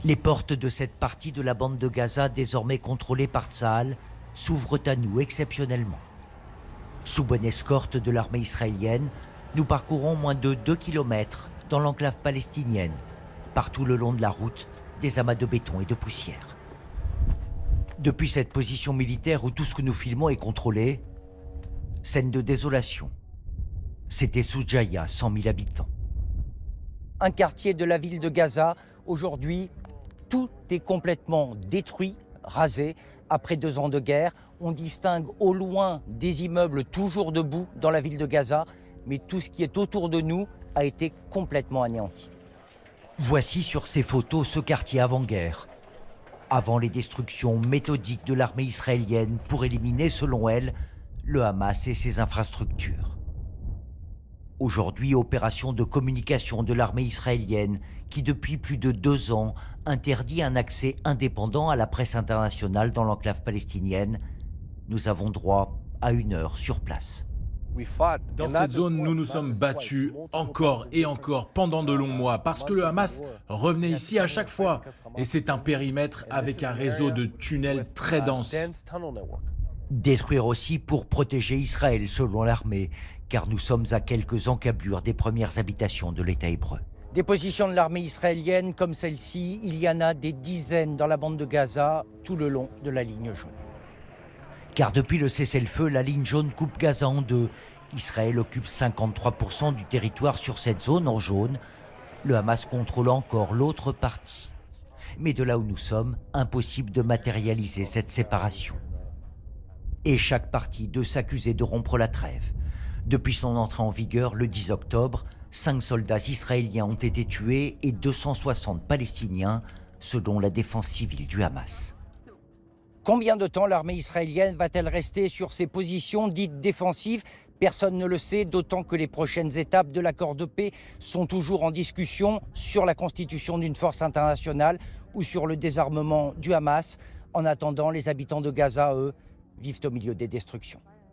Les portes de cette partie de la bande de Gaza, désormais contrôlée par Tsahal, s'ouvrent à nous exceptionnellement. Sous bonne escorte de l'armée israélienne, nous parcourons moins de 2 kilomètres dans l'enclave palestinienne. Partout le long de la route, des amas de béton et de poussière. Depuis cette position militaire où tout ce que nous filmons est contrôlé, scène de désolation. C'était Soujaya, 100 000 habitants. Un quartier de la ville de Gaza, aujourd'hui, tout est complètement détruit, rasé. Après 2 ans de guerre, on distingue au loin des immeubles toujours debout dans la ville de Gaza, mais tout ce qui est autour de nous a été complètement anéanti. Voici sur ces photos ce quartier avant-guerre, avant les destructions méthodiques de l'armée israélienne pour éliminer, selon elle, le Hamas et ses infrastructures. Aujourd'hui, opération de communication de l'armée israélienne qui, depuis plus de 2 ans, interdit un accès indépendant à la presse internationale dans l'enclave palestinienne. Nous avons droit à 1 heure sur place. Dans cette zone, nous nous sommes battus encore et encore pendant de longs mois parce que le Hamas revenait ici à chaque fois. Et c'est un périmètre avec un réseau de tunnels très dense. Détruire aussi pour protéger Israël, selon l'armée, car nous sommes à quelques encablures des premières habitations de l'État hébreu. Des positions de l'armée israélienne comme celle-ci, il y en a des dizaines dans la bande de Gaza, tout le long de la ligne jaune. Car depuis le cessez-le-feu, la ligne jaune coupe Gaza en 2. Israël occupe 53% du territoire sur cette zone en jaune. Le Hamas contrôle encore l'autre partie. Mais de là où nous sommes, impossible de matérialiser cette séparation. Et chaque partie de s'accuser de rompre la trêve. Depuis son entrée en vigueur le 10 octobre, 5 soldats israéliens ont été tués et 260 Palestiniens, selon la défense civile du Hamas. Combien de temps l'armée israélienne va-t-elle rester sur ses positions dites défensives? Personne ne le sait, d'autant que les prochaines étapes de l'accord de paix sont toujours en discussion sur la constitution d'une force internationale ou sur le désarmement du Hamas. En attendant, les habitants de Gaza, eux, vivent au milieu des destructions.